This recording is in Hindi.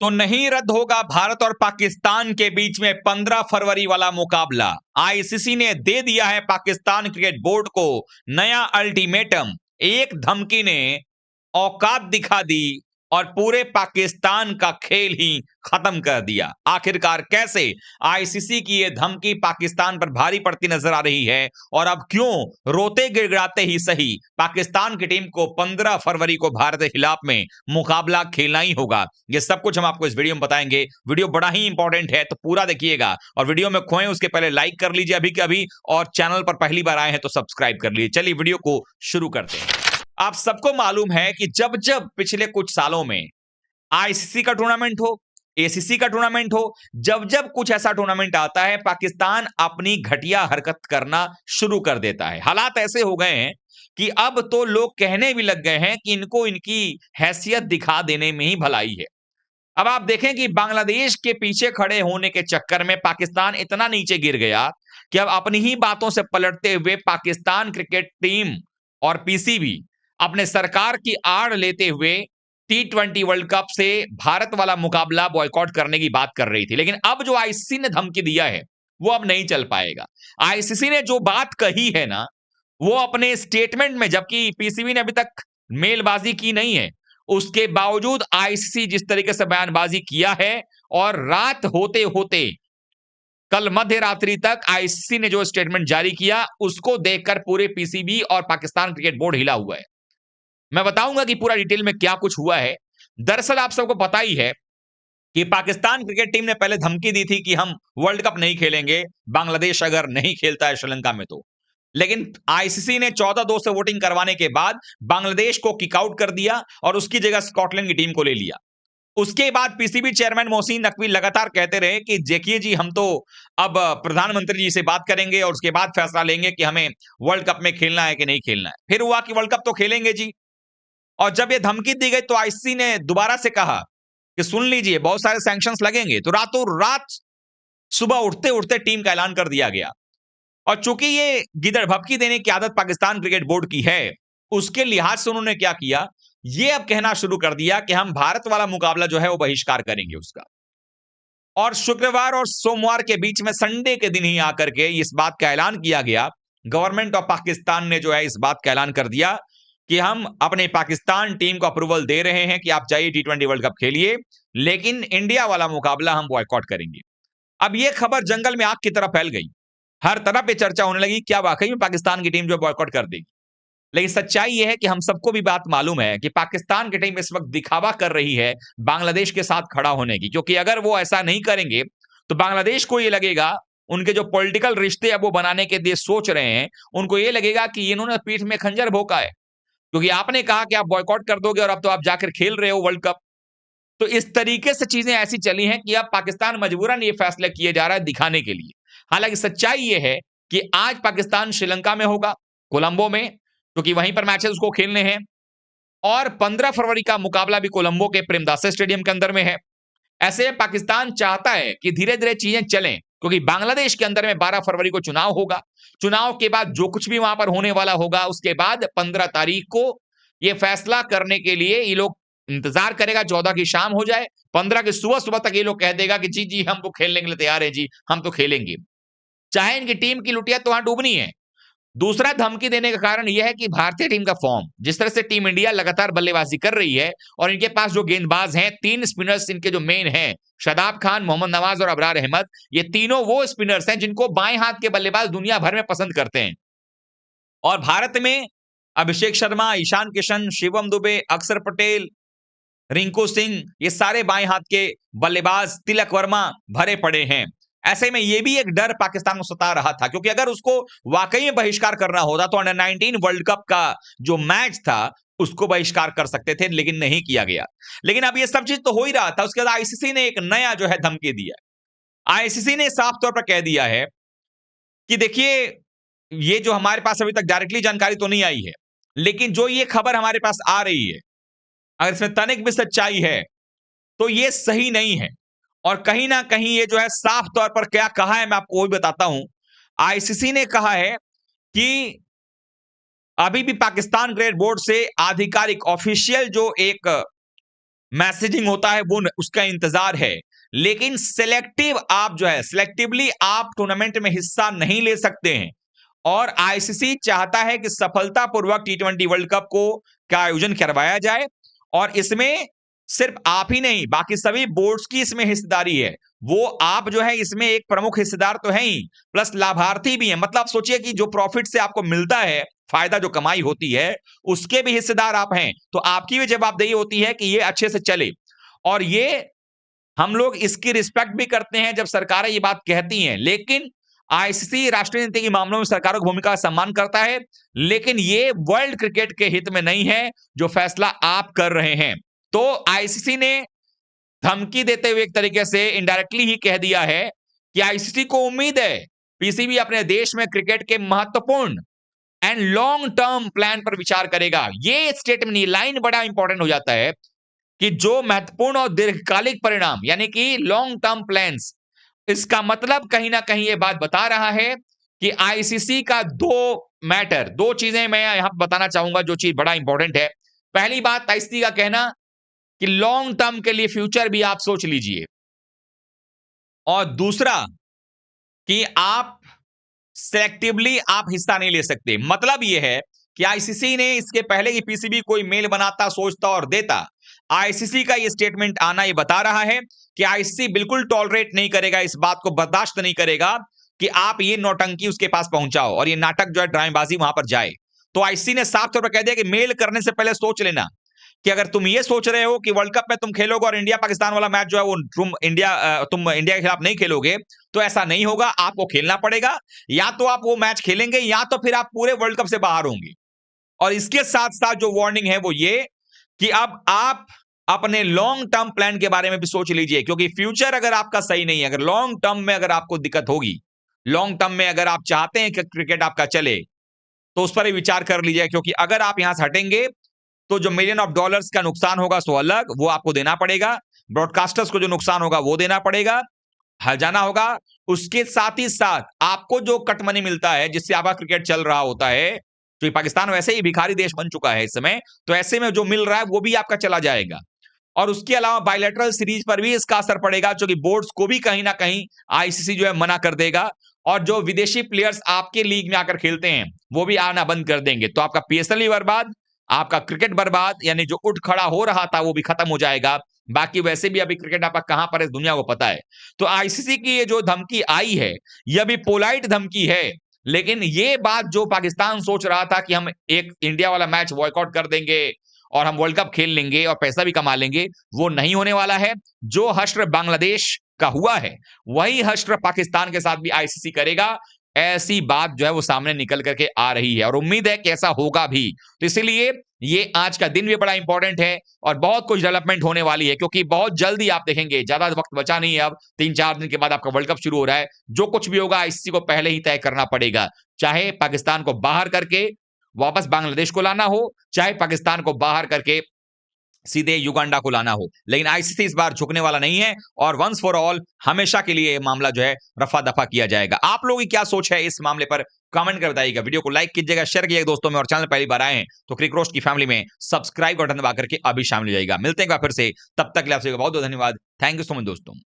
तो नहीं रद्द होगा भारत और पाकिस्तान के बीच में 15 फरवरी वाला मुकाबला। आईसीसी ने दे दिया है पाकिस्तान क्रिकेट बोर्ड को नया अल्टीमेटम। एक धमकी ने औकात दिखा दी और पूरे पाकिस्तान का खेल ही खत्म कर दिया। आखिरकार कैसे आईसीसी की यह धमकी पाकिस्तान पर भारी पड़ती नजर आ रही है और अब क्यों रोते गिड़गिड़ाते ही सही पाकिस्तान की टीम को 15 फरवरी को भारत के खिलाफ में मुकाबला खेलना ही होगा, ये सब कुछ हम आपको इस वीडियो में बताएंगे। वीडियो बड़ा ही इंपॉर्टेंट है तो पूरा देखिएगा और वीडियो में खोएं उसके पहले लाइक कर लीजिए अभी के अभी, और चैनल पर पहली बार आए हैं तो सब्सक्राइब कर लीजिए। चलिए वीडियो को शुरू करते हैं। आप सबको मालूम है कि जब जब पिछले कुछ सालों में आईसीसी का टूर्नामेंट हो, एसीसी का टूर्नामेंट हो, जब जब कुछ ऐसा टूर्नामेंट आता है पाकिस्तान अपनी घटिया हरकत करना शुरू कर देता है। हालात ऐसे हो गए हैं कि अब तो लोग कहने भी लग गए हैं कि इनको इनकी हैसियत दिखा देने में ही भलाई है। अब आप देखें कि बांग्लादेश के पीछे खड़े होने के चक्कर में पाकिस्तान इतना नीचे गिर गया कि अब अपनी ही बातों से पलटते हुए पाकिस्तान क्रिकेट टीम और पीसीबी अपने सरकार की आड़ लेते हुए T20 वर्ल्ड कप से भारत वाला मुकाबला बॉयकॉट करने की बात कर रही थी। लेकिन अब जो आईसीसी ने धमकी दिया है वो अब नहीं चल पाएगा। आईसीसी ने जो बात कही है ना, वो अपने स्टेटमेंट में, जबकि पीसीबी ने अभी तक मेलबाजी की नहीं है, उसके बावजूद आईसीसी जिस तरीके से बयानबाजी किया है और रात होते होते कल मध्य रात्रि तक आईसीसी ने जो स्टेटमेंट जारी किया उसको देखकर पूरे पीसीबी और पाकिस्तान क्रिकेट बोर्ड हिला हुआ है। मैं बताऊंगा कि पूरा डिटेल में क्या कुछ हुआ है। दरअसल आप सबको पता ही है कि पाकिस्तान क्रिकेट टीम ने पहले धमकी दी थी कि हम वर्ल्ड कप नहीं खेलेंगे बांग्लादेश अगर नहीं खेलता है श्रीलंका में तो। लेकिन आईसीसी ने 14-2 से वोटिंग करवाने के बाद बांग्लादेश को किक आउट कर दिया और उसकी जगह स्कॉटलैंड की टीम को ले लिया। उसके बाद पीसीबी चेयरमैन मोहसिन नकवी लगातार कहते रहे कि देखिए जी, हम तो अब प्रधानमंत्री जी से बात करेंगे और उसके बाद फैसला लेंगे कि हमें वर्ल्ड कप में खेलना है कि नहीं खेलना है। फिर हुआ कि वर्ल्ड कप तो खेलेंगे जी, और जब ये धमकी दी गई तो आईसीसी ने दोबारा से कहा कि सुन लीजिए बहुत सारे सैंक्शंस लगेंगे। तो रातों रात सुबह उठते उठते टीम का ऐलान कर दिया गया। और चूंकि ये गिदड़ भपकी देने की आदत पाकिस्तान क्रिकेट बोर्ड की है, उसके लिहाज से उन्होंने क्या किया, ये अब कहना शुरू कर दिया कि हम भारत वाला मुकाबला जो है वो बहिष्कार करेंगे उसका। और शुक्रवार और सोमवार के बीच में संडे के दिन ही आकर के इस बात का ऐलान किया गया। गवर्नमेंट ऑफ पाकिस्तान ने जो है इस बात का ऐलान कर दिया कि हम अपने पाकिस्तान टीम को अप्रूवल दे रहे हैं कि आप जाइए T20 वर्ल्ड कप खेलिए, लेकिन इंडिया वाला मुकाबला हम बॉयकॉट करेंगे। अब यह खबर जंगल में आग की तरह फैल गई, हर तरफ पे चर्चा होने लगी क्या वाकई में पाकिस्तान की टीम जो बॉयकॉट कर देगी। लेकिन सच्चाई यह है कि हम सबको भी बात मालूम है कि पाकिस्तान की टीम इस वक्त दिखावा कर रही है बांग्लादेश के साथ खड़ा होने की, क्योंकि अगर वो ऐसा नहीं करेंगे तो बांग्लादेश को ये लगेगा, उनके जो पॉलिटिकल रिश्ते अब वो बनाने के लिए सोच रहे हैं, उनको ये लगेगा कि इन्होंने पीठ में खंजर भोंका है, क्योंकि आपने कहा कि आप बॉयकॉट कर दोगे और अब तो आप जाकर खेल रहे हो वर्ल्ड कप। तो इस तरीके से चीजें ऐसी चली हैं कि अब पाकिस्तान मजबूरन ये फैसला किए जा रहा है दिखाने के लिए। हालांकि सच्चाई ये है कि आज पाकिस्तान श्रीलंका में होगा, कोलंबो में, क्योंकि वहीं पर मैचेस उसको खेलने हैं, और 15 फरवरी का मुकाबला भी कोलंबो के प्रेमदासा स्टेडियम के अंदर में है। ऐसे में पाकिस्तान चाहता है कि धीरे धीरे चीजें चलें, क्योंकि बांग्लादेश के अंदर में 12 फरवरी को चुनाव होगा। चुनाव के बाद जो कुछ भी वहां पर होने वाला होगा, उसके बाद 15 तारीख को यह फैसला करने के लिए ये लोग इंतजार करेगा। 14 की शाम हो जाए, 15 की सुबह सुबह तक ये लोग कह देगा कि जी जी हम तो खेलने के लिए तैयार है जी, हम तो खेलेंगे, चाहे इनकी टीम की लुटिया तो वहां डूबनी है। दूसरा धमकी देने का कारण यह है कि भारतीय टीम का फॉर्म, जिस तरह से टीम इंडिया लगातार बल्लेबाजी कर रही है और इनके पास जो गेंदबाज हैं, 3 स्पिनर्स इनके जो मेन हैं, शादाब खान, मोहम्मद नवाज और अबरार अहमद, ये तीनों वो स्पिनर्स हैं जिनको बाएं हाथ के बल्लेबाज दुनिया भर में पसंद करते हैं। और भारत में अभिषेक शर्मा, ईशान किशन, शिवम दुबे, अक्षर पटेल, रिंकू सिंह, ये सारे बाएं हाथ के बल्लेबाज, तिलक वर्मा भरे पड़े हैं। ऐसे में यह भी एक डर पाकिस्तान को सता रहा था, क्योंकि अगर उसको वाकई में बहिष्कार करना होता तो अंडर 19 वर्ल्ड कप का जो मैच था उसको बहिष्कार कर सकते थे, लेकिन नहीं किया गया। लेकिन अब ये सब चीज तो हो ही रहा था, उसके बाद आईसीसी ने एक नया जो है धमकी दिया। आईसीसी ने साफ तौर पर कह दिया है कि देखिए, ये जो हमारे पास अभी तक डायरेक्टली जानकारी तो नहीं आई है, लेकिन जो ये खबर हमारे पास आ रही है, अगर इसमें तनिक भी सच्चाई है तो ये सही नहीं है। और कहीं ना कहीं ये जो है साफ तौर पर क्या कहा है मैं आपको वो भी बताता हूं। आईसीसी ने कहा है कि अभी भी पाकिस्तान क्रिकेट बोर्ड से आधिकारिक ऑफिशियल जो एक मैसेजिंग होता है वो उसका इंतजार है, लेकिन सिलेक्टिव आप जो है सिलेक्टिवली आप टूर्नामेंट में हिस्सा नहीं ले सकते हैं। और आईसीसी चाहता है कि सफलतापूर्वक टी20 वर्ल्ड कप को का आयोजन करवाया जाए, और इसमें सिर्फ आप ही नहीं बाकी सभी बोर्ड्स की इसमें हिस्सेदारी है। वो आप जो है इसमें एक प्रमुख हिस्सेदार तो है ही, प्लस लाभार्थी भी है। मतलब सोचिए कि जो प्रॉफिट से आपको मिलता है, फायदा जो कमाई होती है, उसके भी हिस्सेदार आप हैं। तो आपकी भी जवाबदेही होती है कि ये अच्छे से चले। और ये हम लोग इसकी रिस्पेक्ट भी करते हैं जब सरकारें ये बात कहती हैं, लेकिन आईसीसी राष्ट्रीय नीति के मामलों में सरकारों की भूमिका का सम्मान करता है, लेकिन ये वर्ल्ड क्रिकेट के हित में नहीं है जो फैसला आप कर रहे हैं। तो आईसीसी ने धमकी देते हुए एक तरीके से इनडायरेक्टली ही कह दिया है कि आईसीसी को उम्मीद है पीसीबी अपने देश में क्रिकेट के महत्वपूर्ण एंड लॉन्ग टर्म प्लान पर विचार करेगा। ये स्टेटमेंट, ये लाइन बड़ा इंपॉर्टेंट हो जाता है कि जो महत्वपूर्ण और दीर्घकालिक परिणाम यानी कि लॉन्ग टर्म प्लान्स, इसका मतलब कहीं ना कहीं ये बात बता रहा है कि आईसीसी का दो चीजें मैं यहां बताना चाहूंगा जो चीज बड़ा इंपॉर्टेंट है। पहली बात, आईसीसी का कहना कि लॉन्ग टर्म के लिए फ्यूचर भी आप सोच लीजिए, और दूसरा कि आप सेलेक्टिवली आप हिस्सा नहीं ले सकते। मतलब यह है कि आईसीसी ने इसके पहले ही पीसीबी कोई मेल बनाता, सोचता और देता, आईसीसी का यह स्टेटमेंट आना यह बता रहा है कि आईसीसी बिल्कुल टॉलरेट नहीं करेगा, इस बात को बर्दाश्त नहीं करेगा कि आप ये नौटंकी उसके पास पहुंचाओ और ये नाटक जो है ड्रामेबाजी वहां पर जाए। तो आईसीसी ने साफ तौर पर कह दिया कि मेल करने से पहले सोच लेना कि अगर तुम ये सोच रहे हो कि वर्ल्ड कप में तुम खेलोगे और इंडिया पाकिस्तान वाला मैच जो है वो तुम इंडिया के खिलाफ नहीं खेलोगे, तो ऐसा नहीं होगा। आपको खेलना पड़ेगा, या तो आप वो मैच खेलेंगे या तो फिर आप पूरे वर्ल्ड कप से बाहर होंगे। और इसके साथ साथ जो वार्निंग है वो ये कि अब आप अपने लॉन्ग टर्म प्लान के बारे में भी सोच लीजिए, क्योंकि फ्यूचर अगर आपका सही नहीं है, अगर लॉन्ग टर्म में अगर आपको दिक्कत होगी, लॉन्ग टर्म में अगर आप चाहते हैं कि क्रिकेट आपका चले, तो उस पर ही विचार कर लीजिए। क्योंकि अगर आप यहां से हटेंगे तो जो मिलियन ऑफ डॉलर्स का नुकसान होगा सो अलग, वो आपको देना पड़ेगा। ब्रॉडकास्टर्स को जो नुकसान होगा वो देना पड़ेगा, हर्जाना होगा। उसके साथ ही साथ आपको जो कट मनी मिलता है जिससे आपका क्रिकेट चल रहा होता है, तो पाकिस्तान वैसे ही भिखारी देश बन चुका है इस समय, तो ऐसे में जो मिल रहा है वो भी आपका चला जाएगा। और उसके अलावा बायलैटरल सीरीज पर भी इसका असर पड़ेगा, क्योंकि बोर्ड्स को भी कहीं ना कहीं आईसीसी जो है मना कर देगा, और जो विदेशी प्लेयर्स आपके लीग में आकर खेलते हैं वो भी आना बंद कर देंगे। तो आपका पीएसएल भी बर्बाद, आपका क्रिकेट बर्बाद, यानी जो उठ खड़ा हो रहा था वो भी खत्म हो जाएगा। बाकी वैसे भी अभी क्रिकेट आपका कहां पर है इस दुनिया को पता है। तो आईसीसी की ये जो धमकी आई है, यह भी पोलाइट धमकी है, लेकिन ये बात जो पाकिस्तान सोच रहा था कि हम एक इंडिया वाला मैच बॉयकॉट कर देंगे और हम वर्ल्ड कप खेल लेंगे और पैसा भी कमा लेंगे, वो नहीं होने वाला है। जो हश्र बांग्लादेश का हुआ है वही हश्र पाकिस्तान के साथ भी आईसीसी करेगा। ऐसी बात जो है वो सामने निकल करके आ रही है और उम्मीद है कि ऐसा होगा भी। तो इसलिए ये आज का दिन भी बड़ा इंपॉर्टेंट है और बहुत कुछ डेवलपमेंट होने वाली है, क्योंकि बहुत जल्दी आप देखेंगे, ज्यादा वक्त बचा नहीं है, अब 3-4 दिन के बाद आपका वर्ल्ड कप शुरू हो रहा है। जो कुछ भी होगा आईसीसी को पहले ही तय करना पड़ेगा, चाहे पाकिस्तान को बाहर करके वापस बांग्लादेश को लाना हो, चाहे पाकिस्तान को बाहर करके सीधे युगांडा को लाना हो। लेकिन आईसीसी इस बार झुकने वाला नहीं है और वंस फॉर ऑल हमेशा के लिए मामला जो है रफा दफा किया जाएगा। आप लोगों की क्या सोच है इस मामले पर, कमेंट कर बताइएगा। वीडियो को लाइक कीजिएगा, शेयर कीजिएगा दोस्तों में, और चैनल पहली बार आए हैं तो क्रिकरोस्ट की फैमिली में सब्सक्राइब बटन दबा करके अभी शामिल हो जाएगा। मिलते हैं फिर से, तब तक के लिए आप सभी को बहुत बहुत धन्यवाद। थैंक यू सो मच दोस्तों।